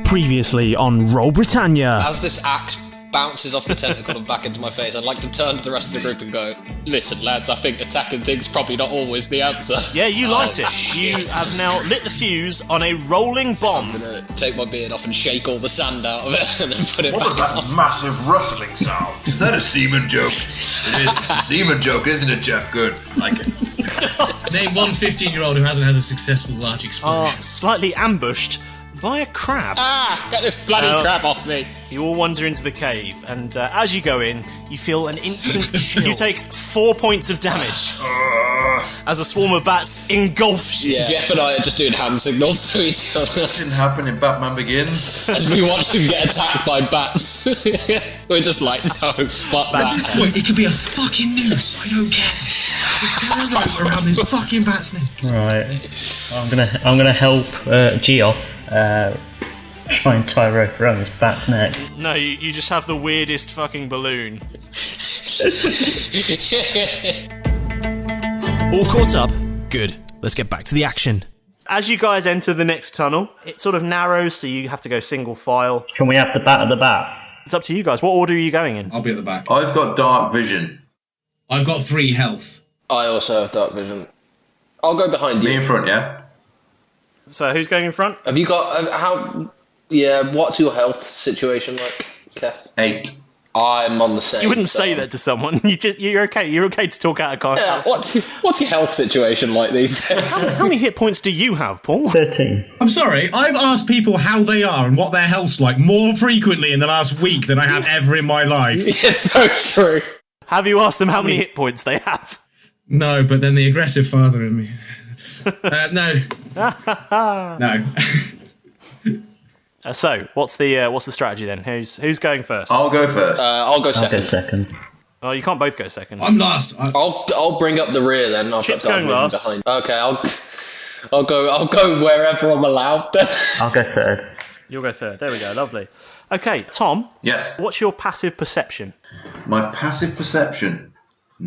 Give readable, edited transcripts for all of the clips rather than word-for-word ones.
Previously on Roll Britannia. As this axe bounces off the tentacle and back into my face, I'd like to turn to the rest of the group and go, listen lads, I think attacking things probably not always the answer. Yeah, you light it. Shit. You have now lit the fuse on a rolling bomb. I'm gonna take my beard off and shake all the sand out of it and then put it What was back that on. massive rustling sound? Is that a semen joke? It is. It's a semen joke, isn't it, Jeff? Good. I like it. Name one 15-year-old who hasn't had a successful large explosion. Slightly ambushed by a crab. Get this bloody crab off me. You all wander into the cave, and as you go in, you feel an instant chill. You take 4 points of damage as a swarm of bats engulfs you. Yeah. Jeff and I are just doing hand signals to each other Didn't happen in Batman Begins. as we watch him get attacked by bats. We're just like, no, fuck At this that. point, it could be a fucking noose. I don't care. Just turn a rope around this fucking bat's neck. Right. I'm gonna help G off. Try and tie a rope around this bat's neck. No, you just have the weirdest fucking balloon. All caught up? Good. Let's get back to the action. As you guys enter the next tunnel, it sort of narrows, so you have to go single file. Can we have the bat at the back? It's up to you guys. What order are you going in? I'll be at the back. I've got dark vision. I've got 3 health. I also have dark vision. I'll go behind Me you. in front, yeah? So who's going in front? Have you got how? Yeah, what's your health situation like, Keth? 8. I'm on the same. You wouldn't so- say that to someone. You're okay. You're okay to talk out of context. Yeah, what's your health situation like these days? How many hit points do you have, Paul? 13. I'm sorry, I've asked people how they are and what their health's like more frequently in the last week than I have ever in my life. It's so true. Have you asked them how many hit points they have? No, but then the aggressive father in me. No. No. So, what's the strategy then? Who's going first? I'll go first. I'll go I'll second. go second. Oh, you can't both go second. I'm last. I'll bring up the rear then. I've Chip's got dark going vision last. behind. Okay, I'll go wherever I'm allowed then. I'll go third. You'll go third. There we go. Lovely. Okay, Tom. Yes. What's your passive perception? My passive perception. I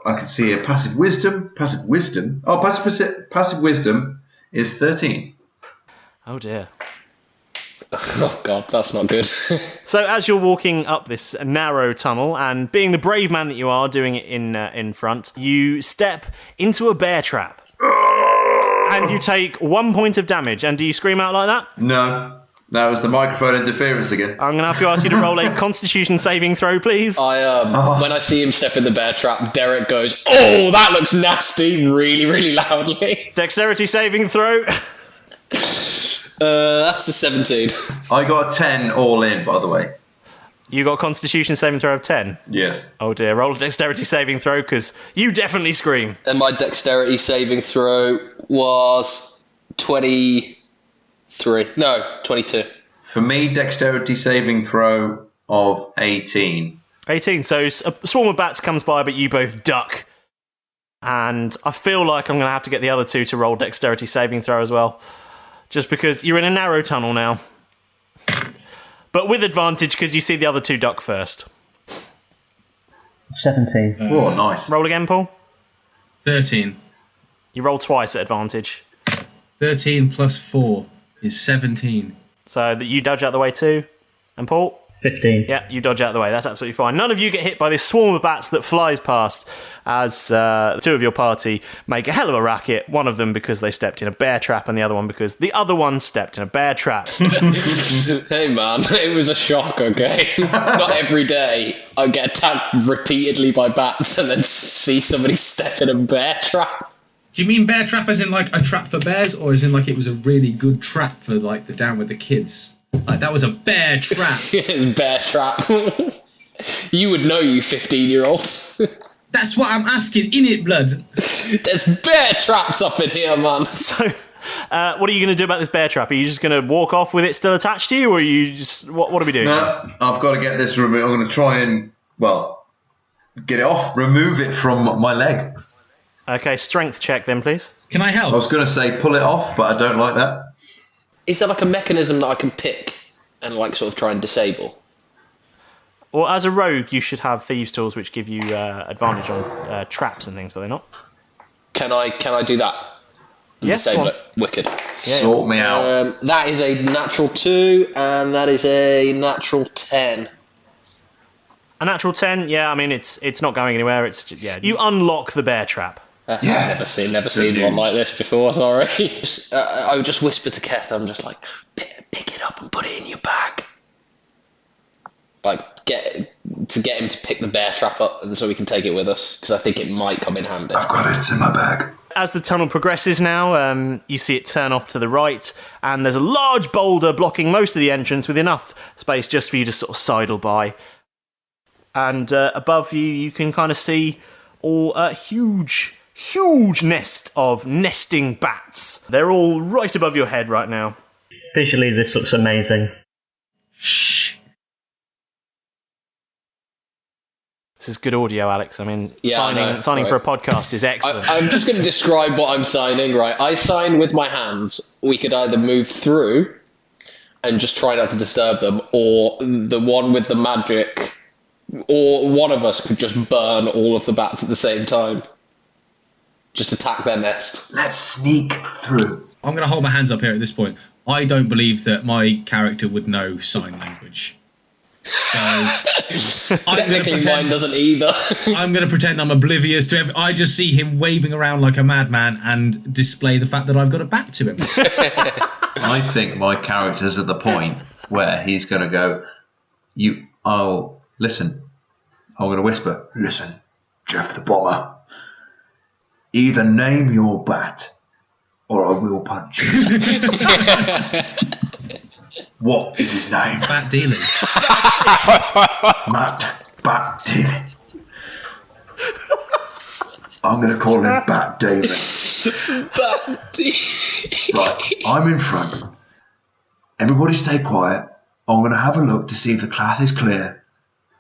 can see a passive wisdom. Passive wisdom. Oh, passive wisdom is 13. Oh dear. Oh god, that's not good. So as you're walking up this narrow tunnel, and being the brave man that you are, doing it in front, you step into a bear trap. And you take 1 point of damage. And do you scream out like that? No, that was the microphone interference again. I'm going to have to ask you to roll a Constitution saving throw, please. When I see him step in the bear trap, Derek goes, "Oh, that looks nasty!" really, really loudly. Dexterity saving throw. That's a 17. I got a 10 all in, by the way. You got a Constitution saving throw of 10. Yes. Oh dear, roll a Dexterity saving throw, because you definitely scream. And my dexterity saving throw was 23. No, 22. For me, dexterity saving throw of 18. 18, so a swarm of bats comes by, but you both duck. And I feel like I'm going to have to get the other two to roll Dexterity saving throw as well. Just because you're in a narrow tunnel now. But with advantage, because you see the other two duck first. 17. Oh, nice. Roll again, Paul. 13. You roll twice at advantage. 13 plus 4 is 17. So that you dodge out the way too. And Paul? 15. Yeah, you dodge out the way. That's absolutely fine. None of you get hit by this swarm of bats that flies past as two of your party make a hell of a racket. One of them because they stepped in a bear trap, and the other one because the other one stepped in a bear trap. Hey man, it was a shock, okay? Not every day I get attacked repeatedly by bats and then see somebody step in a bear trap. Do you mean bear trap as in like a trap for bears, or as in like it was a really good trap for like the down with the kids? Like that was a bear trap. It's bear trap. You would know, you 15-year-old. That's what I'm asking, innit, blood? There's bear traps up in here, man. So, what are you going to do about this bear trap? Are you just going to walk off with it still attached to you, or are you just... What are we doing? No, I've got to get this removed. I'm going to try and, get it off, remove it from my leg. Okay, strength check then, please. Can I help? I was going to say pull it off, but I don't like that. Is there like a mechanism that I can pick and like sort of try and disable? Well, as a rogue, you should have thieves' tools, which give you advantage on traps and things, do they not? Can I do that? and Yeah, disable go it. Wicked. Sort me out. That is a natural 2, and that is a natural 10. A natural 10, yeah, I mean, it's not going anywhere. It's just, yeah, you unlock the bear trap. Yes. Never seen one like this before, sorry. I would just whisper to Keth, I'm just like, pick it up and put it in your bag. Like, get him to pick the bear trap up and so we can take it with us, because I think it might come in handy. I've got it, it's in my bag. As the tunnel progresses now, you see it turn off to the right, and there's a large boulder blocking most of the entrance with enough space just for you to sort of sidle by. And above you, you can kind of see a huge nest of nesting bats. They're all right above your head right now. Visually, this looks amazing. Shh. This is good audio, Alex. I mean, Yeah, signing right. for a podcast is excellent. I'm just going to describe what I'm signing, right? I sign with my hands. We could either move through and just try not to disturb them, or the one with the magic, or one of us could just burn all of the bats at the same time. Just attack their nest. Let's sneak through. I'm going to hold my hands up here at this point. I don't believe that my character would know sign language. So I'm going to Technically, mine doesn't either. I'm going to pretend I'm oblivious to everything. I just see him waving around like a madman and display the fact that I've got a bat to him. I think my character's at the point where he's going to go, listen. I'm going to whisper, listen, Jeff the Bomber. Either name your bat or I will punch you. What is his name? Bat Deeley. Bat Deeley. I'm going to call him Bat David. Right, I'm in front. Everybody stay quiet. I'm going to have a look to see if the cloth is clear,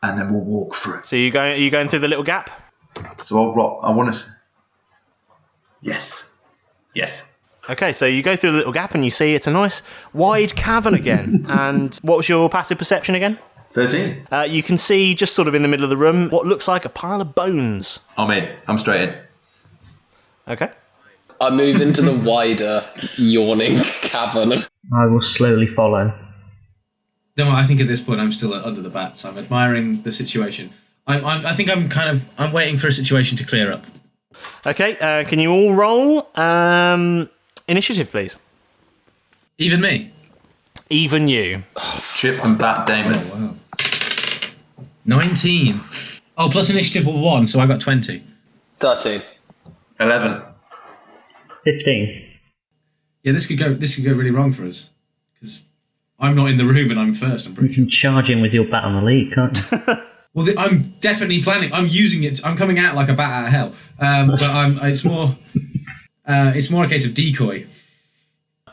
and then we'll walk through. So are you going through the little gap? So I want to... Yes. Okay, so you go through the little gap and you see it's a nice wide cavern again. And what was your passive perception again? 13. You can see just sort of in the middle of the room what looks like a pile of bones. I'm in. I'm straight in. Okay. I move into the wider, yawning cavern. I will slowly follow. No, I think at this point I'm still under the bats. I'm admiring the situation. I think I'm waiting for a situation to clear up. Okay, can you all roll initiative, please? Even me? Even you. Chip and Bat Damon. Oh, wow. 19. Oh, plus initiative of 1, so I got 20. 13. 11. 15. Yeah, this could go really wrong for us. Because I'm not in the room and I'm first, I'm pretty You sure. can charge in with your bat on the lead, can't you? Well, I'm definitely planning. I'm using it. I'm coming out like a bat out of hell. But it's more a case of decoy.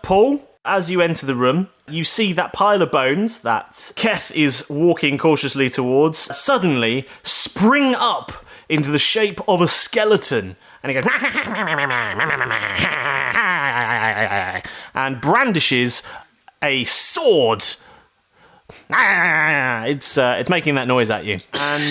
Paul, as you enter the room, you see that pile of bones that Keth is walking cautiously towards suddenly spring up into the shape of a skeleton. And he goes... and brandishes a sword. It's making that noise at you. And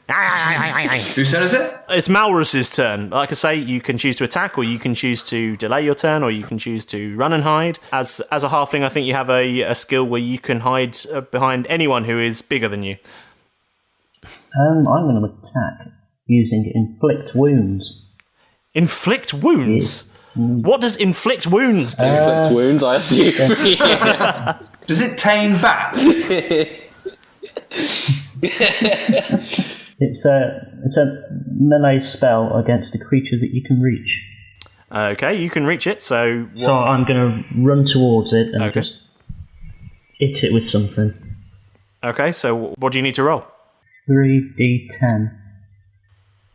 Who says it? it's Malrus's turn. Like I say, you can choose to attack, or you can choose to delay your turn, or you can choose to run and hide. As a halfling, I think you have a skill where you can hide behind anyone who is bigger than you. I'm going to attack using Inflict Wounds. Inflict wounds? What does inflict wounds do? Inflict wounds, I assume. Does it tame bats? It's a melee spell against a creature that you can reach. Okay, you can reach it, so... So I'm going to run towards it and Okay. just hit it with something. Okay, so what do you need to roll? 3d10.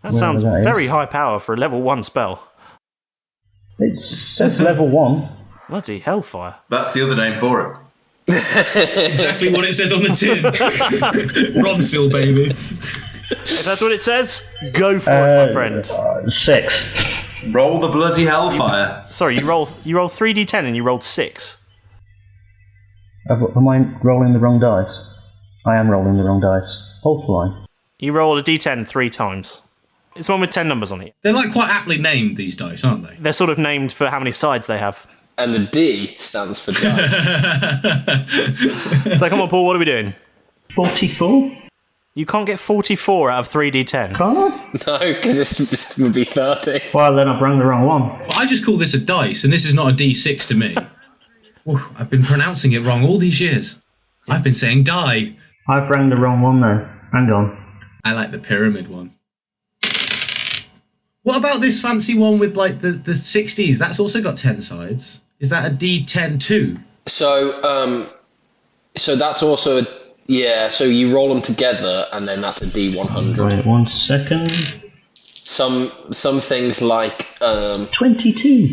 That sounds that is. very high power for a level 1 spell. It says level 1. Bloody hellfire. That's the other name for it. Exactly what it says on the tin. Ronsil, baby. If that's what it says, go for it, my friend. 6. Roll the bloody hellfire. Sorry, you roll 3d10 and you rolled 6. Am I rolling the wrong dice? I am rolling the wrong dice. Hold the line. You roll a d10 3 times. It's one with 10 numbers on it. They're like quite aptly named, these dice, aren't they? They're sort of named for how many sides they have. And the D stands for dice. So come on, Paul, what are we doing? 44? You can't get 44 out of 3d10. Can't? No, because this would be 30. Well, then I've rang the wrong one. Well, I just call this a dice, and this is not a D6 to me. Ooh, I've been pronouncing it wrong all these years. I've been saying die. I've rang the wrong one then. Hang on. I like the pyramid one. What about this fancy one with like the 60s? That's also got 10 sides. Is that a D10 too? So that's also so you roll them together and then that's a D100. Wait 1 second. Some things like 22.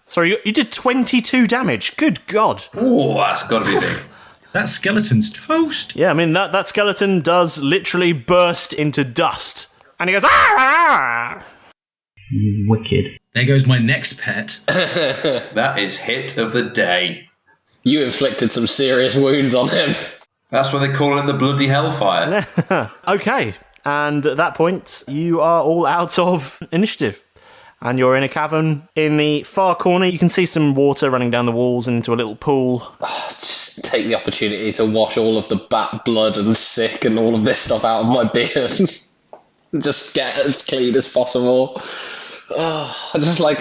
Sorry, you did 22 damage. Good God. Oh, that's got to be big. That skeleton's toast. Yeah, I mean, that skeleton does literally burst into dust. And he goes, ah! Wicked. There goes my next pet. That is hit of the day. you inflicted some serious wounds on him. That's what they call it in the bloody hellfire. Okay, and at that point, you are all out of initiative. And you're in a cavern in the far corner. You can see some water running down the walls into a little pool. Just take the opportunity to wash all of the bat blood and sick and all of this stuff out of my beard. Just get as clean as possible. I just like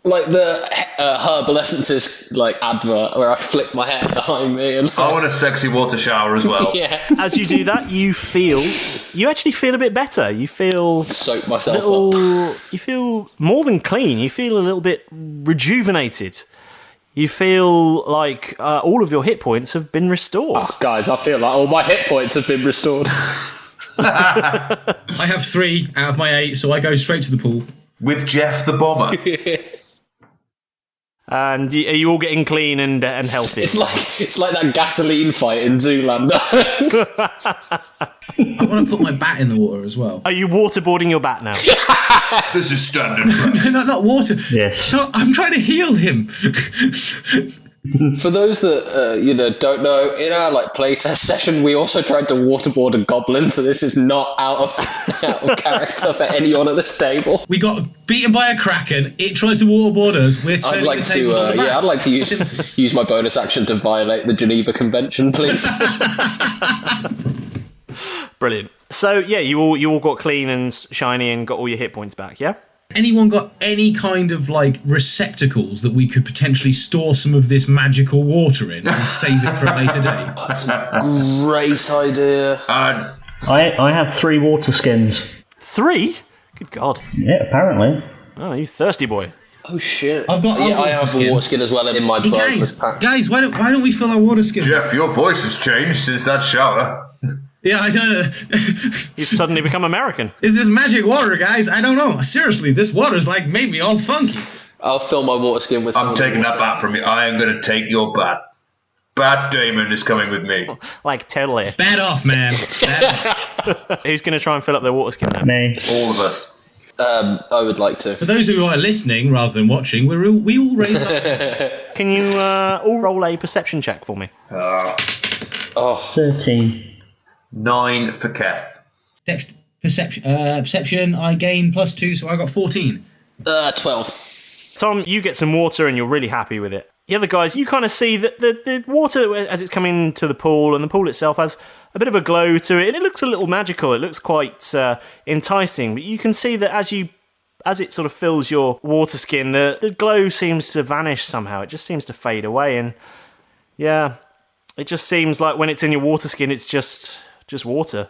the Herbal Essences like advert where I flick my hair behind me and I want a sexy water shower as well. yeah, As you do that, you actually feel a bit better. You feel soak myself little, up. you feel more than clean. You feel a little bit rejuvenated. You feel like all of your hit points have been restored. Oh, guys, I feel like all my hit points have been restored. I have 3 out of my 8, so I go straight to the pool. With Jeff the Bomber. And are you all getting clean and healthy? It's like that gasoline fight in Zoolander. I want to put my bat in the water as well. Are you waterboarding your bat now? This is standard practice. No, not water. Yes. No, I'm trying to heal him. For those that don't know, in our playtest session, we also tried to waterboard a goblin, so this is not out of character for anyone at this table. We got beaten by a kraken. It tried to waterboard us. We're turning I'd like the tables on the back. I'd like to use my bonus action to violate the Geneva Convention, please. Brilliant. So yeah, you all got clean and shiny and got all your hit points back. Yeah. Anyone got any kind of receptacles that we could potentially store some of this magical water in and save it for a later day? That's a great idea. I have 3 water skins. 3? Good God. Yeah, apparently. Oh, you thirsty boy. Oh shit! I've got I have a water skin as well in my purpose pack. Guys, why don't we fill our water skin? Jeff, your voice has changed since that shower. Yeah, I don't know. You've suddenly become American. Is this magic water, guys? I don't know. Seriously, this water's made me all funky. I'll fill my water skin with. I'm taking that bat from you. I am going to take your bat. Bat Damon is coming with me. Totally. Bat off, man. Bat off. Who's going to try and fill up their water skin now? Me. All of us. I would like to. For those who are listening rather than watching, we all raise our hands. Can you all roll a perception check for me? 13. 9 for Keth. Next perception, I gain +2, so I got 14. 12. Tom, you get some water and you're really happy with it. The other guys, you kind of see that the water as it's coming to the pool, and the pool itself has a bit of a glow to it, and it looks a little magical. It looks quite enticing, but you can see that as it sort of fills your water skin, the glow seems to vanish somehow. It just seems to fade away, and yeah, it just seems like when it's in your water skin, it's just water.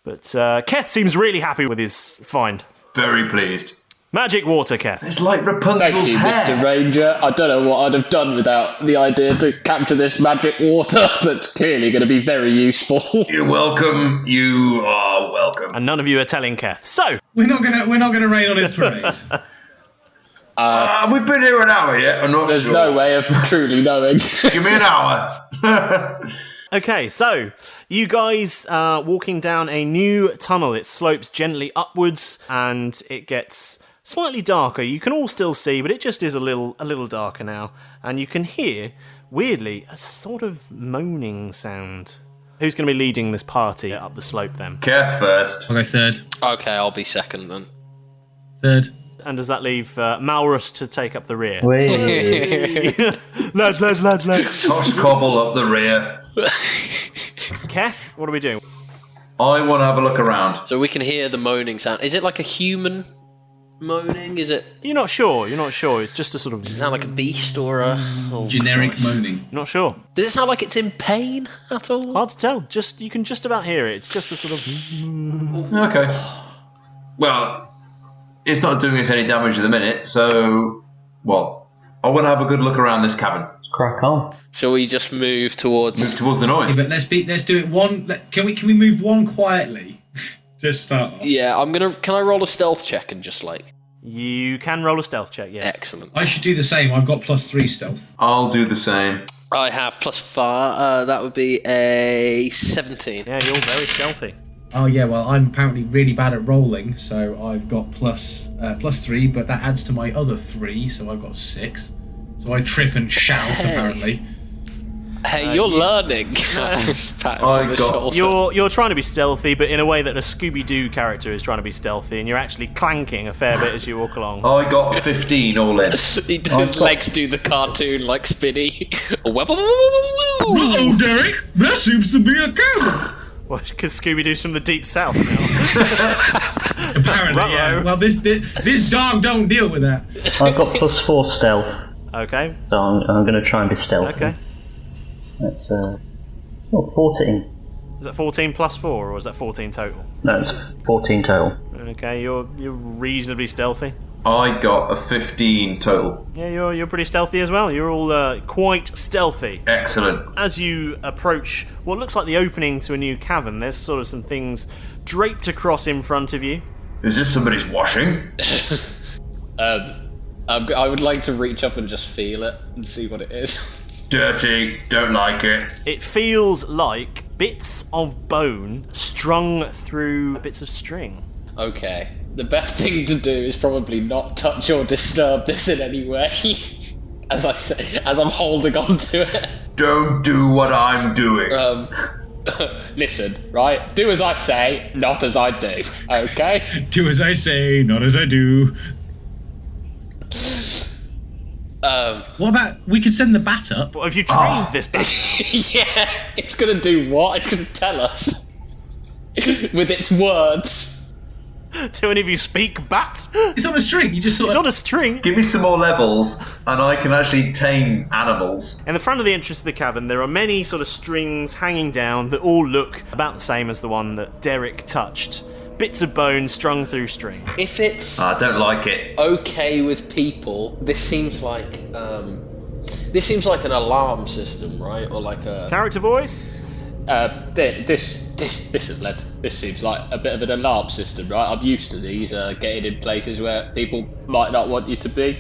But Keth seems really happy with his find. Very pleased. Magic water, Keth. It's like Rapunzel's Thank you, hair. Mr. Ranger. I don't know what I'd have done without the idea to capture this magic water that's clearly going to be very useful. You're welcome. You are welcome. And none of you are telling Keth. So We're not gonna rain on his parade. We've been here an hour yet. I'm not There's sure. no way of truly knowing. Give me an hour. okay, so you guys are walking down a new tunnel. It slopes gently upwards, and it gets slightly darker. You can all still see, but it just is a little darker now. And you can hear, weirdly, a sort of moaning sound. Who's going to be leading this party up the slope then? Keth first. I'll go third. Okay, I'll be second then. Third. And does that leave Malrus to take up the rear? lads. Tosscoble up the rear. Keth, what are we doing? I want to have a look around. So we can hear the moaning sound. Is it like a human moaning? Is it? You're not sure. It's just a sort of... Does it sound like a beast or a... Oh, Generic Christ. moaning. Not sure. Does it sound like it's in pain at all? Hard to tell. You can just about hear it. It's just a sort of... Okay. Well, it's not doing us any damage at the minute, so... Well, I want to have a good look around this cabin. Crack on. Shall we just move towards... the noise. Yeah, but let's do it one... Can we move one quietly? Just start off. Yeah, Can I roll a stealth check and just like... You can roll a stealth check, yes. Excellent. I should do the same. I've got +3 stealth. I'll do the same. I have +5. That would be a 17. Yeah, you're very stealthy. Oh yeah, well I'm apparently really bad at rolling, so I've got +3, but that adds to my other 3, so I've got 6. So I trip and shout apparently. Hey, you're learning. Pat on the shoulder. You're trying to be stealthy, but in a way that a Scooby-Doo character is trying to be stealthy, and you're actually clanking a fair bit as you walk along. I got 15 all in. His legs do the cartoon like Spinny. Oh, Derek, that seems to be a cabin. Well, because Scooby-Doo's from the deep south now. Apparently, yeah. Well, this dog don't deal with that. I've got +4 stealth, Okay. so I'm going to try and be stealthy. Okay. That's 14. Is that 14 plus 4, or is that 14 total? No, it's 14 total. Okay, you're reasonably stealthy. I got a 15 total. Yeah, you're pretty stealthy as well. You're all quite stealthy. Excellent. As you approach what looks like the opening to a new cavern, there's sort of some things draped across in front of you. Is this somebody's washing? I would like to reach up and just feel it and see what it is. Dirty, don't like it. It feels like bits of bone strung through bits of string. Okay. The best thing to do is probably not touch or disturb this in any way. As I say, as I'm holding on to it. Don't do what I'm doing. Listen, right? Do as I say, not as I do. Okay? Do as I say, not as I do. What about we could send the bat up? What, have you trained this bat? Yeah, it's gonna do what? It's gonna tell us with its words. Do any of you speak bat? It's on a string. You just sort It's of... on a string. Give me some more levels, and I can actually tame animals. In the front of the entrance to the cavern, there are many sort of strings hanging down that all look about the same as the one that Derek touched. Bits of bone strung through string. If it's I don't like it. okay with people, this seems like an alarm system, right? Or like a Character voice? This seems like a bit of an alarm system, right? I'm used to these getting in places where people might not want you to be.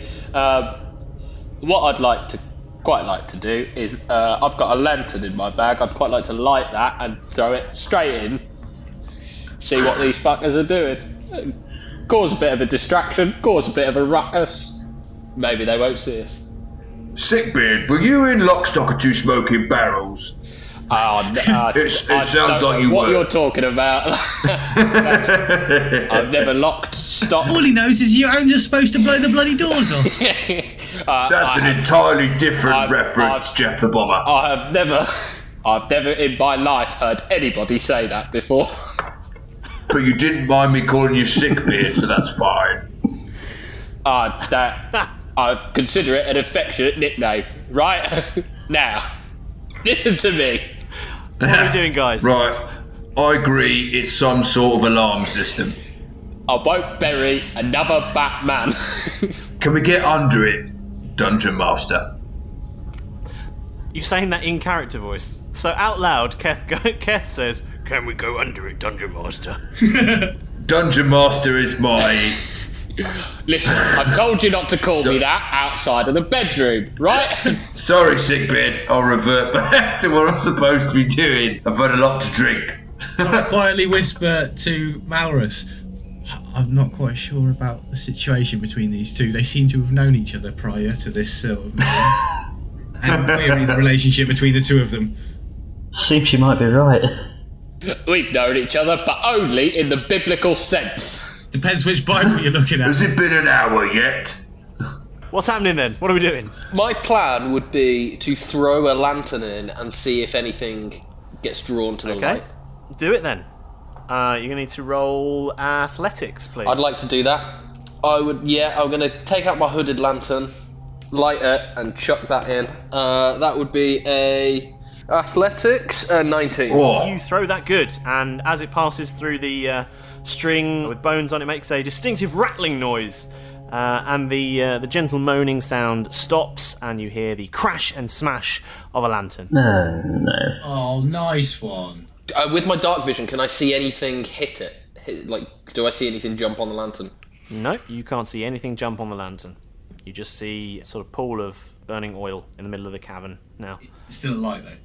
What I'd quite like to do is I've got a lantern in my bag. I'd quite like to light that and throw it straight in. See what these fuckers are doing. Cause a bit of a distraction. Cause a bit of a ruckus. Maybe they won't see us. Sickbeard, were you in Lock, Stock, or Two Smoking Barrels? It sounds like you were. What you're talking about? I've never locked, stock. All he knows is you're only supposed to blow the bloody doors off. That's an entirely different reference, Jeff the Bomber. I've never in my life heard anybody say that before. But you didn't mind me calling you Sickbeard, so that's fine. I consider it an affectionate nickname. Right? Now, listen to me. What are we doing, guys? Right. I agree, it's some sort of alarm system. I won't bury another Batman. Can we get under it, Dungeon Master? You're saying that in character voice. So out loud, Keth says, "Can we go under it, Dungeon Master?" Dungeon Master is my... Listen, I've told you not to call me that outside of the bedroom, right? Sorry, Sickbeard. I'll revert back to what I'm supposed to be doing. I've had a lot to drink. I quietly whisper to Malrus, I'm not quite sure about the situation between these two. They seem to have known each other prior to this sort of meeting. And query the relationship between the two of them. Seems you might be right. We've known each other, but only in the biblical sense. Depends which Bible you're looking at. Has it been an hour yet? What's happening then? What are we doing? My plan would be to throw a lantern in and see if anything gets drawn to the light. Do it then. You're going to need to roll athletics, please. I'd like to do that. I'm going to take out my hooded lantern, light it, and chuck that in. That would be a athletics 19. Oh. You throw that good, and as it passes through the string with bones on it, makes a distinctive rattling noise. And the gentle moaning sound stops, and you hear the crash and smash of a lantern. No. Oh, nice one. With my dark vision, can I see anything hit it? Do I see anything jump on the lantern? No, you can't see anything jump on the lantern. You just see a sort of pool of burning oil in the middle of the cavern now. It's still alight, though.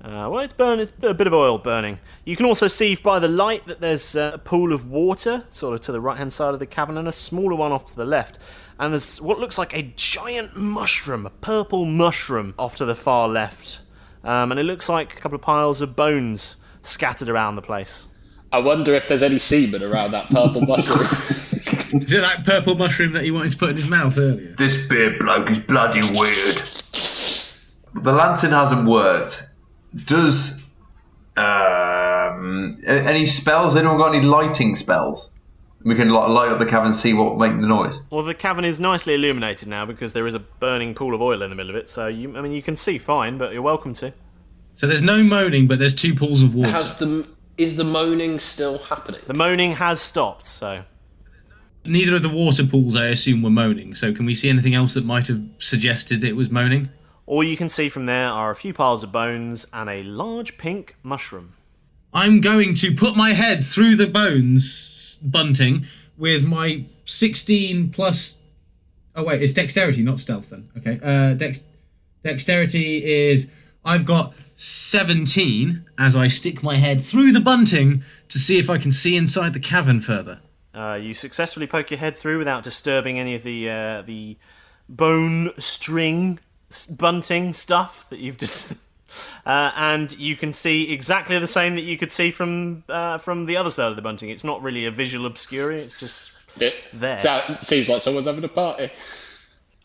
Well, it's a bit of oil burning. You can also see by the light that there's a pool of water sort of to the right-hand side of the cavern and a smaller one off to the left. And there's what looks like a giant mushroom, a purple mushroom off to the far left. And it looks like a couple of piles of bones scattered around the place. I wonder if there's any semen around that purple mushroom. Is it that purple mushroom that he wanted to put in his mouth earlier? This beard bloke is bloody weird. The lantern hasn't worked. Does any spells? Anyone got any lighting spells? We can light up the cavern and see what make the noise. Well, the cavern is nicely illuminated now because there is a burning pool of oil in the middle of it. So you can see fine, but you're welcome to. So there's no moaning, but there's two pools of water. Is the moaning still happening? The moaning has stopped. So Neither of the water pools, I assume, were moaning. So can we see anything else that might have suggested it was moaning? all you can see from there are a few piles of bones and a large pink mushroom. I'm going to put my head through the bones bunting with my 16 plus... Oh, wait, it's dexterity, not stealth then. Okay, dexterity is... I've got 17 as I stick my head through the bunting to see if I can see inside the cavern further. You successfully poke your head through without disturbing any of the bone string bunting stuff that you've just... and you can see exactly the same that you could see from the other side of the bunting. It's not really a visual obscuring, it's just there. It seems like someone's having a party.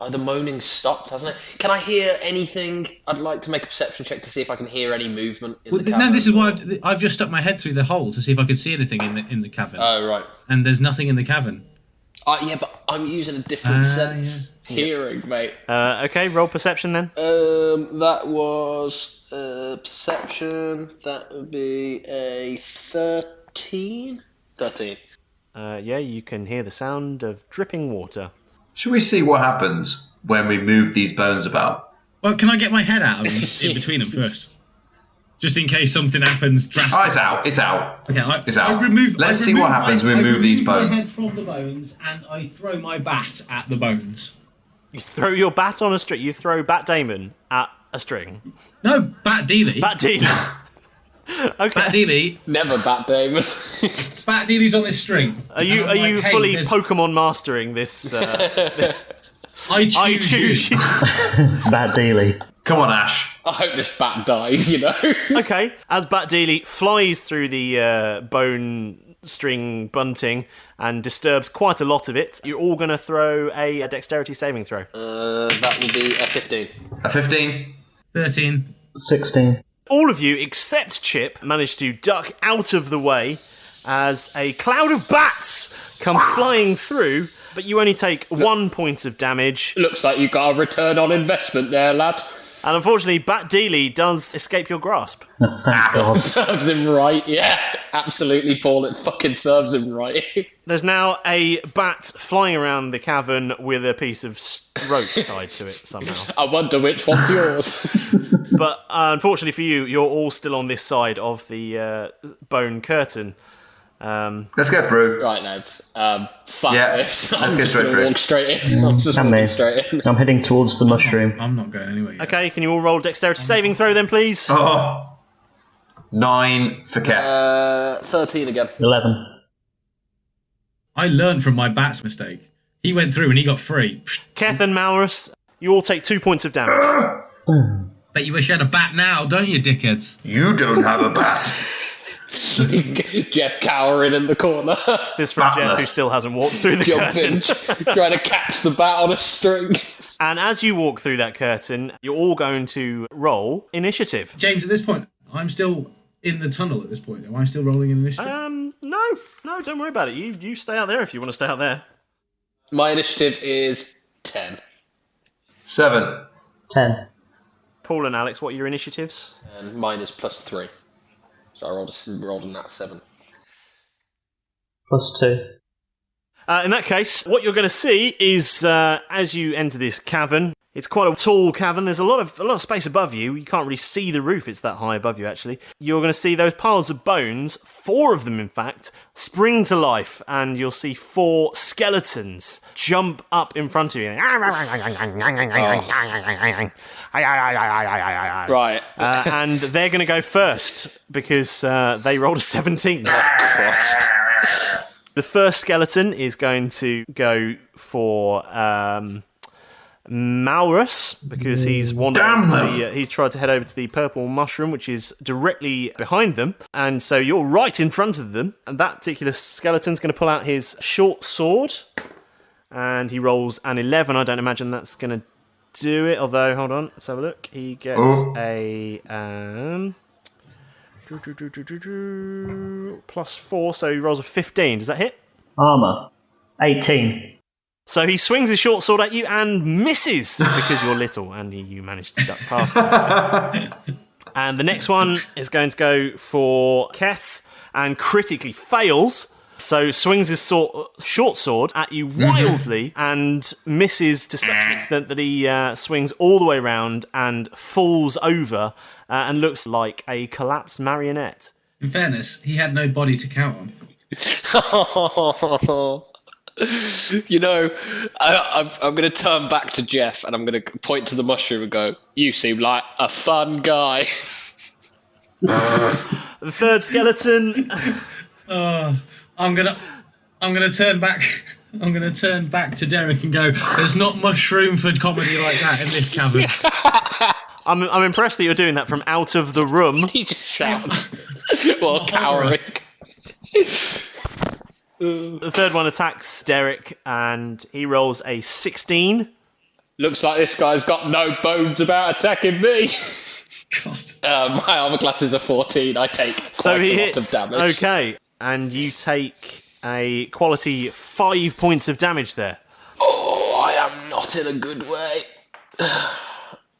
Oh, the moaning stopped, hasn't it? Can I hear anything? I'd like to make a perception check to see if I can hear any movement in the cavern. No, this is why I've just stuck my head through the hole to see if I could see anything in the cavern. Oh, right. And there's nothing in the cavern. Yeah, but I'm using a different sense. Yeah. Hearing, mate. Okay, roll perception then. That was perception. That would be a 13. 13. Yeah, you can hear the sound of dripping water. Should we see what happens when we move these bones about? Well, can I get my head out of them, in between them first? Just in case something happens drastic. Oh, it's out. It's out. Okay, it's out. Let's see remove what happens when we move these bones. I remove my head from the bones and I throw my bat at the bones. You throw your bat on a string. You throw Bat Damon at a string. No, Bat Deeley. Bat Deeley. Okay. Bat Deeley. Never Bat Damon. Bat Deeley's on this string. Are you fully Pokemon mastering this? I choose you. Bat Deeley. Come on, Ash. I hope this bat dies, you know. Okay, as Bat Deeley flies through the bone string bunting and disturbs quite a lot of it, you're all going to throw a dexterity saving throw. That will be a 15. A 15. 13. 16. All of you, except Chip, manage to duck out of the way as a cloud of bats come flying through, but you only take 1 point of damage. Looks like you got a return on investment there, lad. And unfortunately, Bat Deeley does escape your grasp. Oh, thank God. Serves him right, yeah. Absolutely, Paul, it fucking serves him right. There's now a bat flying around the cavern with a piece of rope tied to it somehow. I wonder which one's yours. But unfortunately for you, you're all still on this side of the bone curtain. Let's get through. Right, lads. Fuck this. Let's I'm get just going to walk straight in. I'm just walking straight in. I'm heading towards the mushroom. I'm not going anywhere yet. Okay, can you all roll dexterity saving throw then, please? Oh. 9 for Keth. 13 again. 11. I learned from my bat's mistake. He went through and he got free. Keth and Malrus, you all take 2 points of damage. Bet you wish you had a bat now, don't you, dickheads? You don't have a bat. Jeff cowering in the corner, This from Jeff, who Batless. still hasn't walked through the curtain. jumping, trying to catch the bat on a string. And as you walk through that curtain, you're all going to roll initiative. James, at this point, I'm still in the tunnel at this point. Am I still rolling in initiative? No, don't worry about it. You stay out there if you want to stay out there. My initiative is 10. 7. 10. Paul and Alex, what are your initiatives? And mine is +3. So I rolled a nat 7. +2. In that case, what you're going to see is as you enter this cavern, it's quite a tall cavern. There's a lot of space above you. You can't really see the roof. It's that high above you, actually. You're going to see those piles of bones, 4 of them, in fact, spring to life, and you'll see 4 skeletons jump up in front of you. Right. And they're going to go first because they rolled a 17. The first skeleton is going to go for Malrus because he's he's tried to head over to the purple mushroom, which is directly behind them, and so you're right in front of them. And that particular skeleton's going to pull out his short sword, and he rolls an 11. I don't imagine that's going to do it. Although, hold on, let's have a look. He gets a +4, so he rolls a 15. Does that hit? Armour. 18. So he swings his short sword at you and misses because you're little and you managed to duck past him. And the next one is going to go for Keth and critically fails. So swings his short sword at you wildly and misses to such an extent that he swings all the way around and falls over and looks like a collapsed marionette. In fairness, he had no body to count on. You know, I'm going to turn back to Jeff and I'm going to point to the mushroom and go, "You seem like a fun guy." The third skeleton. I'm gonna turn back. I'm gonna turn back to Derek and go, "There's not much room for comedy like that in this cavern." I'm impressed that you're doing that from out of the room. He just shouts while cowering. The third one attacks Derek and he rolls a 16. Looks like this guy's got no bones about attacking me. God. My armor class is a 14. I take So quite he a lot of hits. damage. Okay, and you take a quality 5 points of damage there. Oh, I am not in a good way.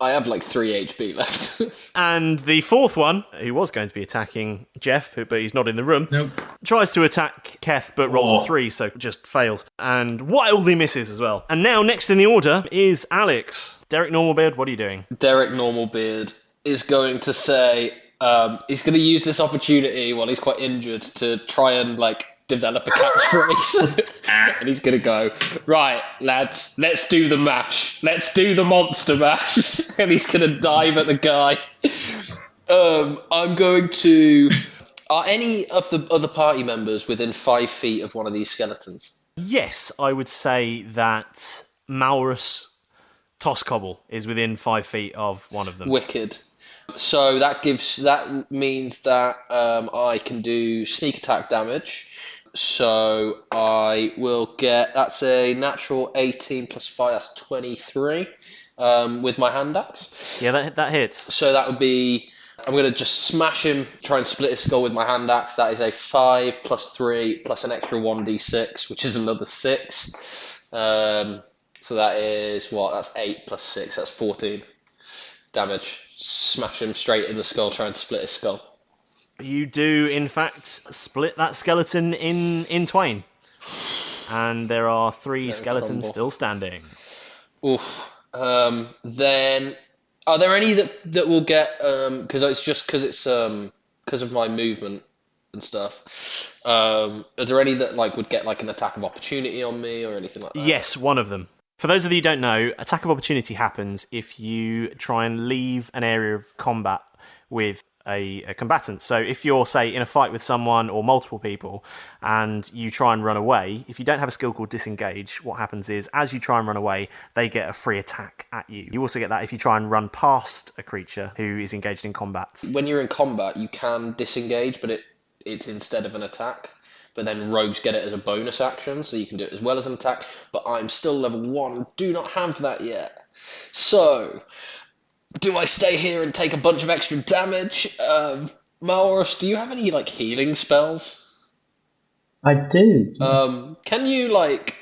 I have like 3 HP left. And the fourth one, who was going to be attacking Jeff, but he's not in the room, Nope. tries to attack Keth, but rolls a 3, so just fails. And wildly misses as well. And now, next in the order is Alex. Derek Normalbeard, what are you doing? Derek Normalbeard is going to say he's going to use this opportunity while he's quite injured to try and like develop a catchphrase. And he's going to go, "Right, lads, let's do the mash. Let's do the monster mash." And he's going to dive at the guy. I'm going to... Are any of the other party members within 5 feet of one of these skeletons? Yes, I would say that Malrus Tosscoble is within 5 feet of one of them. Wicked. So that means that I can do sneak attack damage. So I will get, that's a natural 18 plus 5, that's 23 with my hand axe. Yeah, that hits. So that would be, I'm going to just smash him, try and split his skull with my hand axe. That is a 5 plus 3 plus an extra 1d6, which is another 6. So that is what? That's 8 plus 6, that's 14 damage. Smash him straight in the skull, try and split his skull. You do, in fact, split that skeleton in twain. And there are 3 skeletons still standing. Oof. Then, are there any that will get, because of my movement and stuff, are there any that like would get like an attack of opportunity on me or anything like that? Yes, one of them. For those of you who don't know, attack of opportunity happens if you try and leave an area of combat with a combatant. So if you're, say, in a fight with someone or multiple people and you try and run away, if you don't have a skill called disengage, what happens is as you try and run away, they get a free attack at you. You also get that if you try and run past a creature who is engaged in combat. When you're in combat, you can disengage, but it's instead of an attack. But then rogues get it as a bonus action, so you can do it as well as an attack. But I'm still level 1, do not have that yet. So, do I stay here and take a bunch of extra damage? Malrus, do you have any, like, healing spells? I do. Can you, like,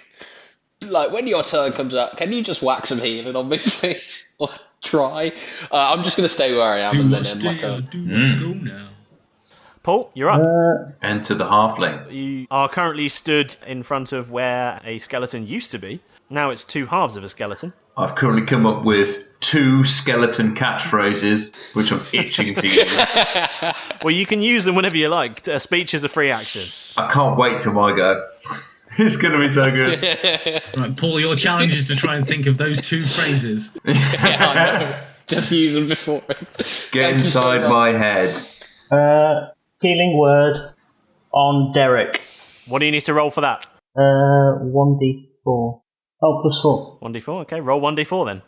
when your turn comes up, can you just whack some healing on me, please? Or try? I'm just going to stay where I am and then end my turn. Go now. Paul, you're up. Enter the halfling. You are currently stood in front of where a skeleton used to be. Now it's 2 halves of a skeleton. I've currently come up with 2 skeleton catchphrases, which I'm itching to use. Well, you can use them whenever you like. Speech is a free action. I can't wait till my go. It's going to be so good. Right, Paul, your challenge is to try and think of those 2 phrases. Yeah, I know. Just use them before. Get inside my head. Healing word on Derek. What do you need to roll for that? 1d4. Oh, +4. 1d4, okay. Roll 1d4 then.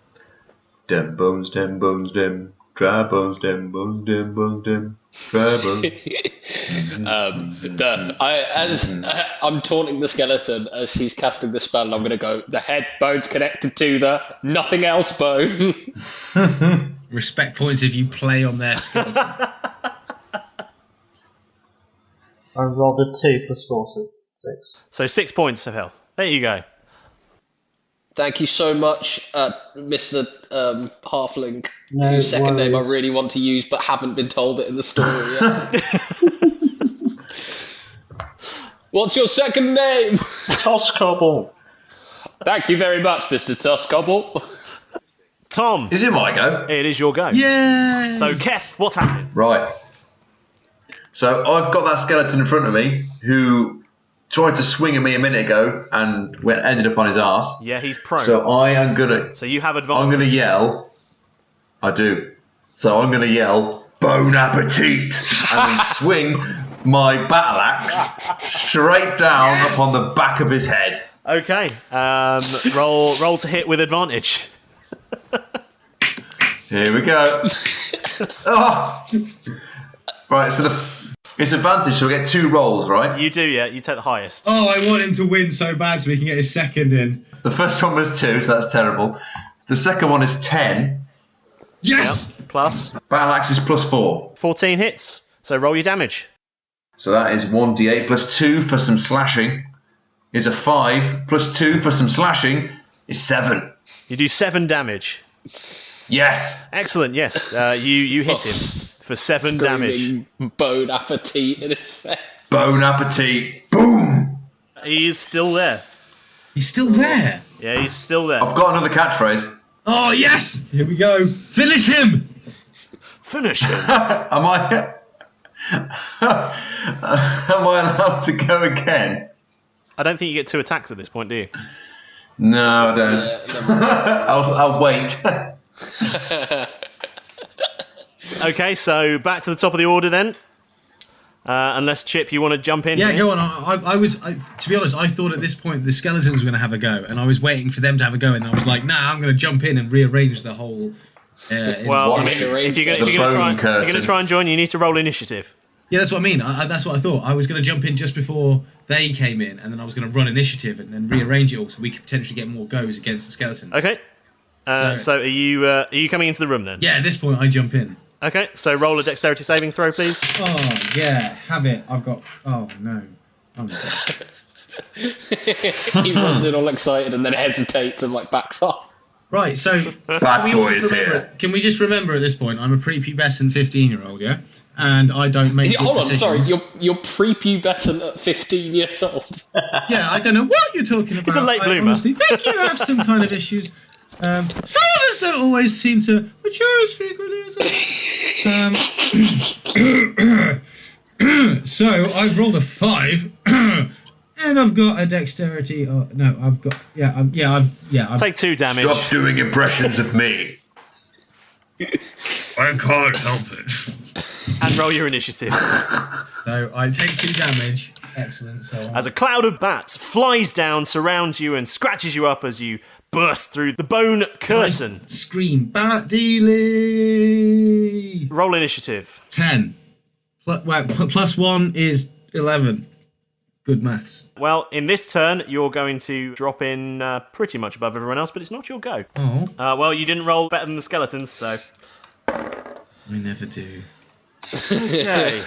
Dem bones, dem bones, dem. Dry bones, dem bones, dem bones, dem. Dry bones. I'm taunting the skeleton as he's casting the spell, and I'm going to go, the head bone's connected to the nothing else bone. Respect points if you play on their skeleton. I rolled a 2 +4, so 6. So 6 points of health. There you go. Thank you so much, Mr. Halfling, No whose second name I worries. really want to use but haven't been told it in the story yet. What's your second name? Tosscoble. Thank you very much, Mr. Tosscoble. Tom, Is it my go? it is your go. Yay! So, Keth, what's happening? Right. So I've got that skeleton in front of me who tried to swing at me a minute ago and ended up on his arse. Yeah, he's prone. So I am gonna. So you have advantage. I'm gonna yell. I do. So I'm gonna yell, "Bon appetit!" and then swing my battle axe straight down upon the back of his head. Okay. Roll to hit with advantage. Here we go. Oh. Right. So it's advantage. So we get 2 rolls, right? You do, yeah. You take the highest. Oh, I want him to win so bad so he can get his second in. The first one was 2, so that's terrible. The second one is 10. Yes! Yep. Plus Battle axe is +4. 14 hits. So roll your damage. So that is 1d8 +2 for some slashing. Is a 5 +2 for some slashing is 7. You do 7 damage. Yes. Excellent, yes. You hit him for 7 damage. Screaming Bon appetit in his face. Bon appetit. Boom. He is still there. He's still there. Yeah, he's still there. I've got another catchphrase. Oh, yes! Here we go. Finish him! Finish him. Am I? Am I allowed to go again? I don't think you get 2 attacks at this point, do you? No, I don't. Yeah, never mind. I'll wait. Okay, so back to the top of the order then. Unless, Chip, you want to jump in Yeah, here? go on. To be honest, I thought at this point the skeletons were going to have a go, and I was waiting for them to have a go, and I was like, nah, I'm going to jump in and rearrange the whole... Well, I Watch mean, the if you're range going there. to try and join, you need to roll initiative. Yeah, that's what I mean. That's what I thought. I was going to jump in just before they came in, and then I was going to run initiative and then rearrange it all so we could potentially get more goes against the skeletons. Okay. So are you coming into the room then? Yeah, at this point I jump in. Okay, so roll a dexterity saving throw, please. Oh, yeah, have it. I've got... Oh, no. Oh, no. He runs in all excited and then hesitates and backs off. Right, so... Bad we all boy just is remember here. it? Can we just remember at this point, I'm a prepubescent 15-year-old, yeah? And I don't make good Hold on, decisions. sorry, you're prepubescent at 15 years old. Yeah, I don't know what you're talking about. He's a late I bloomer. honestly think you have some kind of issues. Some of us don't always seem to mature as frequently as others. So I've rolled a 5, and I've got a dexterity. Oh, no, I've got I've Take 2 damage. Stop doing impressions of me. I can't help it. And roll your initiative. So I take 2 damage. Excellent. So As a cloud of bats flies down, surrounds you, and scratches you up as you burst through the bone curtain. scream, Bat Deeley. Roll initiative. 10. Plus 1 is 11. Good maths. Well, in this turn, you're going to drop in pretty much above everyone else, but it's not your go. Oh. Well, you didn't roll better than the skeletons, so... We never do. Okay.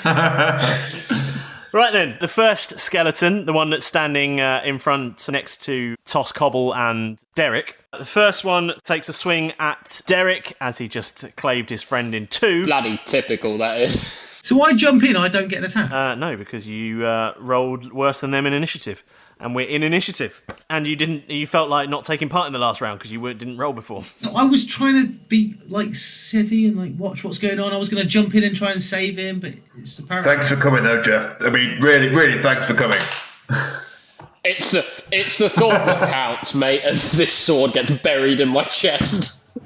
Right then, the first skeleton, the one that's standing in front next to Tosscoble and Derek. The first one takes a swing at Derek as he just claved his friend in two. Bloody typical, that is. So I jump in, I don't get an attack? No, because you rolled worse than them in initiative. And we're in initiative. And you felt like not taking part in the last round because you didn't roll before. I was trying to be like civvy and like watch what's going on. I was going to jump in and try and save him, but it's apparently... Thanks for coming though, Jeff. I mean, really, thanks for coming. It's the thought that counts, mate, as this sword gets buried in my chest.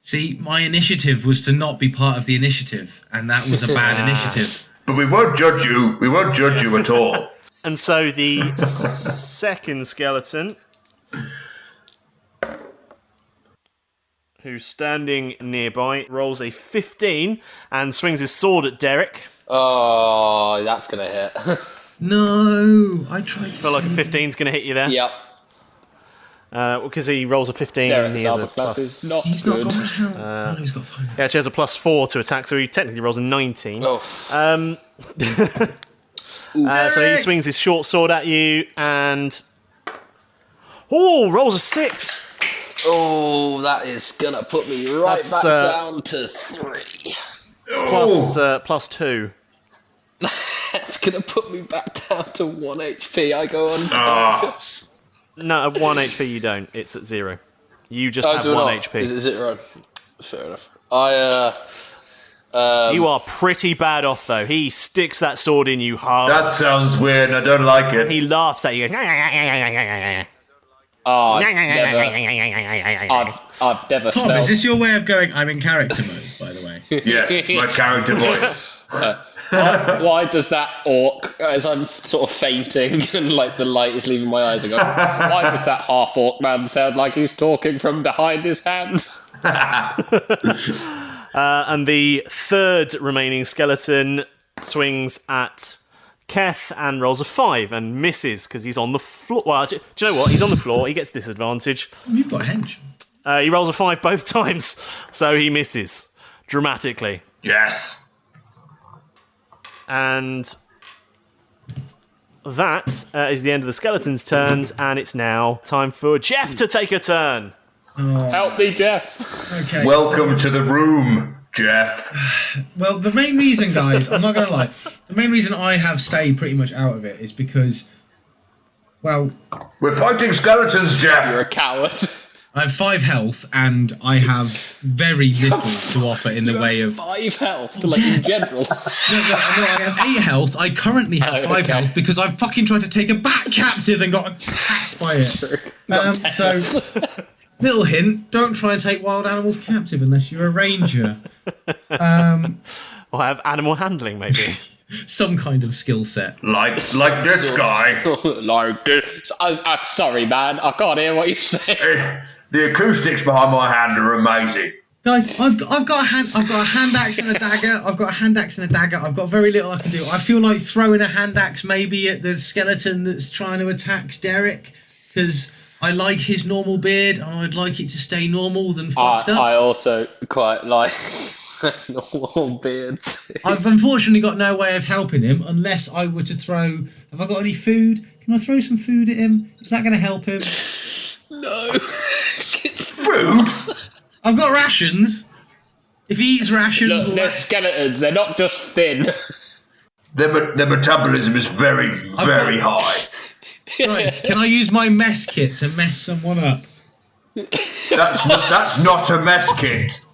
See, my initiative was to not be part of the initiative, and that was a bad initiative. But we won't judge you. We won't judge you at all. And so the second skeleton, who's standing nearby, rolls a 15 and swings his sword at Derek. Oh, that's going to hit. No, I tried to Feel like a 15's going to hit you there? Yep. Because he rolls a 15 and Derek's he has armor a class plus... is not He's good. not got much health. Oh, no, he's got 5. Yeah, she has a plus 4 to attack, so he technically rolls a 19. Oh. So he swings his short sword at you and... Oh, rolls a 6! Oh, that is going to put me right That's, back down to 3. Plus 2. That's going to put me back down to 1 HP. I go unconscious. No, at 1 HP you don't. It's at 0. You just have do 1 not. HP. Is it right? Fair enough. You are pretty bad off, though. He sticks that sword in you hard. That sounds weird and I don't like it. And he laughs at you. I've never Tom, felt... is this your way of going, I'm in character mode, by the way? Yes, my character voice. Why does that orc, as I'm sort of fainting and like the light is leaving my eyes, I go, why does that half orc man sound like he's talking from behind his hands? And the third remaining skeleton swings at Keth and rolls a 5 and misses because he's on the floor. Well, do you know what? He's on the floor. He gets disadvantage. You've got a hench. He rolls a 5 both times, so he misses dramatically. Yes. And that is the end of the skeleton's turns, and it's now time for Jeff to take a turn. Help me, Jeff. Okay. Welcome to the room, Jeff. Well, the main reason, guys, I'm not going to lie, the main reason I have stayed pretty much out of it is because, well... We're fighting skeletons, Jeff. You're a coward. I have 5 health, and I have very little to offer in the way of... 5 health, like in general. No, I have 8 health. I currently have 5 health because I fucking tried to take a bat captive and got attacked by it. So, little hint, don't try and take wild animals captive unless you're a ranger. Or have animal handling, maybe. Some kind of skill set. Like this guy. Like this. I'm sorry, man. I can't hear what you say. The acoustics behind my hand are amazing. Guys, I've got a hand axe and a dagger. I've got very little I can do. I feel like throwing a hand axe maybe at the skeleton that's trying to attack Derek because I like his normal beard and I'd like it to stay normal than fucked up. I also quite like normal beard. I've unfortunately got no way of helping him unless I were to throw... Have I got any food? Can I throw some food at him? Is that going to help him? No. It's Food? I've got rations. If he eats rations... Look, they're skeletons. They're not just thin. Their metabolism is very, very high. Guys, can I use my mess kit to mess someone up? That's not a mess kit.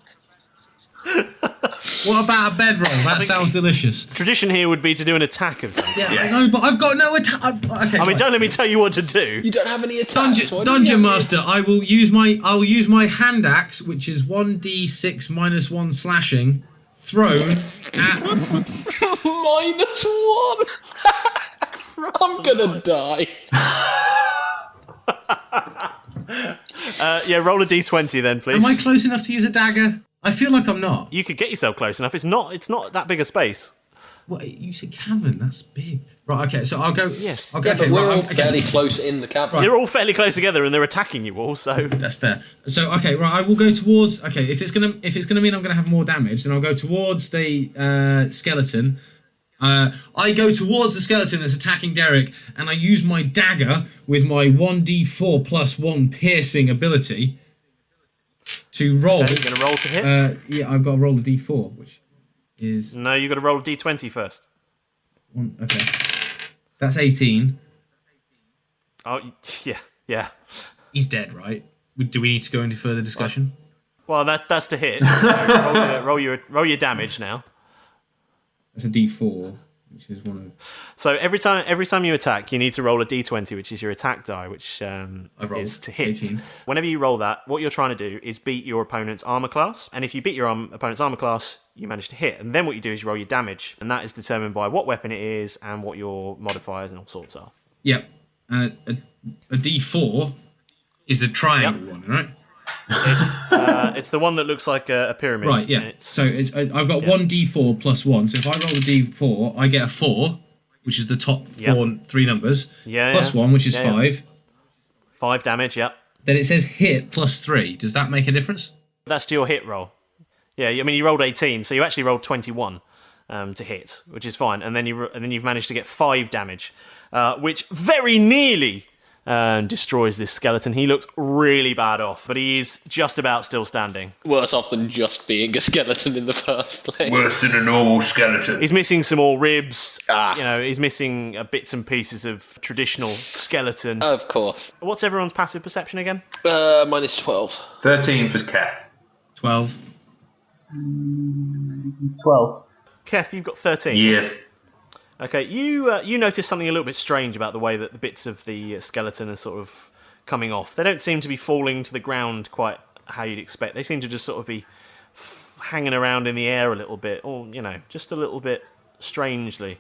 What about a bedroll? That sounds delicious. Tradition here would be to do an attack of something. Yeah, I know, but I've got no attack. Okay, I mean, don't let me tell you what to do. You don't have any attacks. Dungeon Master, I will use my hand axe, which is 1d6 minus 1 slashing, thrown at... -1. I'm gonna die. Yeah, roll a d20 then, please. Am I close enough to use a dagger? I feel like I'm not. You could get yourself close enough. It's not that big a space. What, you said cavern? That's big. Right, okay, so I'll go... Yes. I'll go, Yeah, but okay, we're right, all okay. fairly close in the cavern. You're all fairly close together, and they're attacking you all. So That's fair. So, okay, right, I will go towards... Okay, if it's gonna mean I'm gonna have more damage, then I'll go towards the skeleton. I go towards the skeleton that's attacking Derek, and I use my dagger with my 1d4 plus 1 piercing ability to roll. okay, you're going to roll to hit. Yeah, I've got to roll a d4, which is... No, you've got to roll a d20 first. Okay. That's 18. Oh, yeah. He's dead, right? Do we need to go into further discussion? Well, that's to hit. So roll your damage now. That's a d4, which is one of... So every time you attack, you need to roll a d20, which is your attack die, which is to hit. 18. Whenever you roll that, what you're trying to do is beat your opponent's armor class, and if you beat your opponent's armor class, you manage to hit. And then what you do is you roll your damage, and that is determined by what weapon it is and what your modifiers and all sorts are. Yep. And a d4 is the triangle one, right? It's the one that looks like a pyramid. Right, yeah. So I've got 1d4 plus 1. So if I roll a d4, I get a 4, which is the top three numbers. Yeah. Plus 1, which is 5. Yeah. 5 damage, yep. Then it says hit plus 3. Does that make a difference? That's to your hit roll. Yeah, I mean you rolled 18, so you actually rolled 21 to hit, which is fine. And then you've managed to get 5 damage, which very nearly destroys this skeleton. He looks really bad off, but he is just about still standing. Worse off than just being a skeleton in the first place. Worse than a normal skeleton. He's missing some more ribs. He's missing bits and pieces of traditional skeleton. Of course. What's everyone's passive perception again? Minus 12. 13 for Keth. 12. 12. Keth, you've got 13. Yes. Okay, you notice something a little bit strange about the way that the bits of the skeleton are sort of coming off. They don't seem to be falling to the ground quite how you'd expect. They seem to just sort of be hanging around in the air a little bit, or, just a little bit strangely.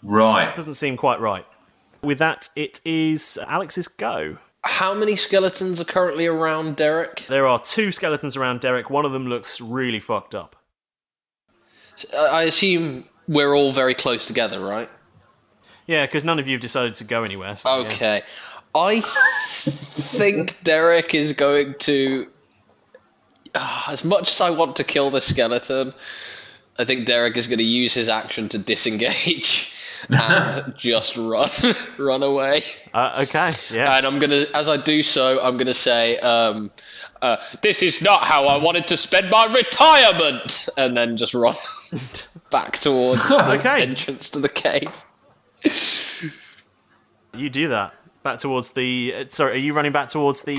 Right. Doesn't seem quite right. With that, it is Alex's go. How many skeletons are currently around Derek? There are 2 skeletons around Derek. One of them looks really fucked up. I assume we're all very close together, right? Yeah, because none of you have decided to go anywhere. So, Okay. Yeah. I think Derek is going to... as much as I want to kill the skeleton, I think Derek is going to use his action to disengage and just run away. Okay, yeah. And I'm going to, as I do so, I'm going to say, this is not how I wanted to spend my retirement! And then just run back towards the entrance to the cave. You do that. Back towards the... sorry, are you running back towards the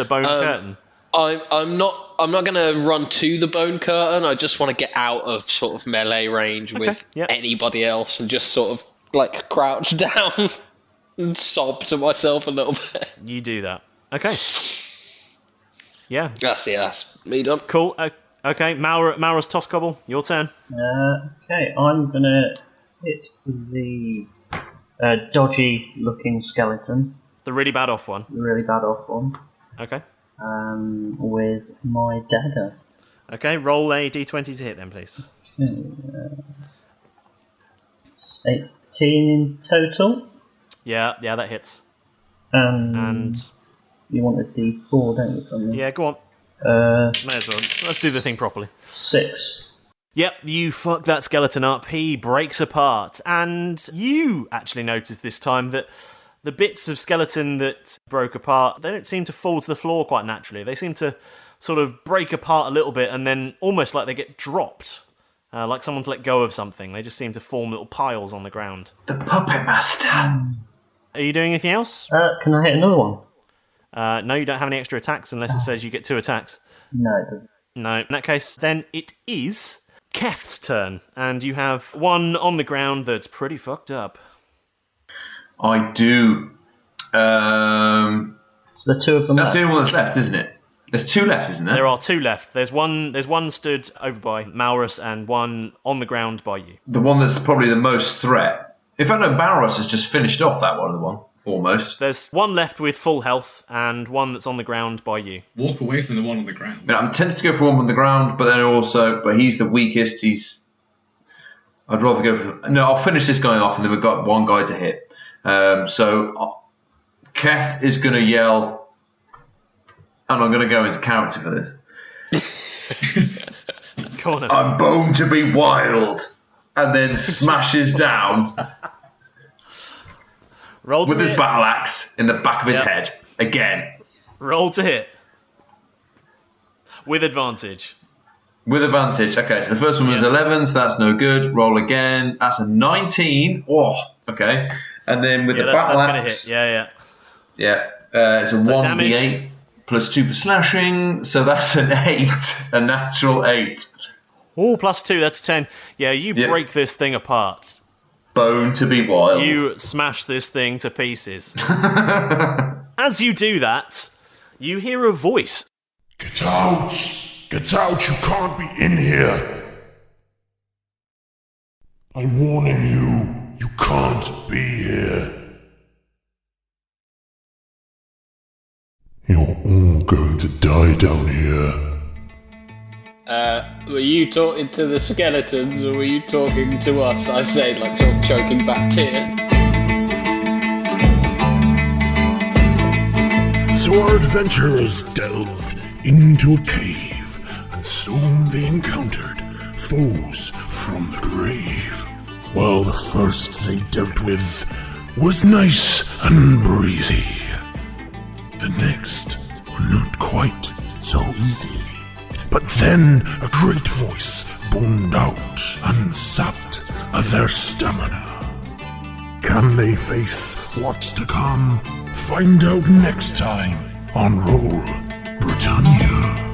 bone curtain? I'm not going to run to the bone curtain. I just want to get out of sort of melee range with anybody else and just sort of crouch down and sob to myself a little bit. You do that. Okay. Yeah. That's me done. Cool. Okay, Malrus Tosscoble, your turn. Okay, I'm gonna hit the dodgy-looking skeleton. The really bad off one. The really bad off one. Okay. With my dagger. Okay, roll a d20 to hit then, please. It's 18 in total. Yeah, that hits. And you want a d4, don't you, from me? Yeah, go on. May as well. Let's do the thing properly. 6. Yep, you fuck that skeleton up. He breaks apart. And you actually notice this time that the bits of skeleton that broke apart, they don't seem to fall to the floor quite naturally. They seem to sort of break apart a little bit and then almost like they get dropped. Like someone's let go of something. They just seem to form little piles on the ground. The Puppet Master. Are you doing anything else? Can I hit another one? No, you don't have any extra attacks unless it says you get 2 attacks. No, it doesn't. No, in that case, then it is Keth's turn. And you have one on the ground that's pretty fucked up. I do. So the 2 of them That's left. the only one that's left, isn't it? There's 2 left, isn't there? There are 2 left. There's one stood over by Malrus and one on the ground by you. The one that's probably the most threat. In fact, no, Malrus has just finished off that one. Almost. There's one left with full health and one that's on the ground by you. Walk away from the one on the ground. Yeah, I'm tempted to go for one on the ground, but then also, he's the weakest. I'd rather go for. No, I'll finish this guy off, and then we've got one guy to hit. So Keth is going to yell, and I'm going to go into character for this. Go on, I'm bone to be wild, and then smashes down roll to with his hit. battle axe in the back of his head again. Roll to hit. With advantage. With advantage. Okay, so the first one was 11, so that's no good. Roll again. That's a 19. Oh, okay. And then with the battle that's axe. Gonna hit. Yeah. Yeah, it's a 1d8 damage. plus 2 for slashing, so that's an 8, a natural 8. Oh, plus 2, that's 10. Yeah, you Yep. break this thing apart. Bone to be wild. You smash this thing to pieces. As you do that, you hear a voice. Get out! Get out! You can't be in here! I'm warning you, you can't be here. You're all going to die down here. Were you talking to the skeletons or were you talking to us? I say, like, sort of choking back tears. So our adventurers delved into a cave, and soon they encountered foes from the grave. Well, the first they dealt with was nice and breezy. The next were not quite so easy. But then a great voice boomed out and sapped their stamina. Can they face what's to come? Find out next time on Roll Britannia.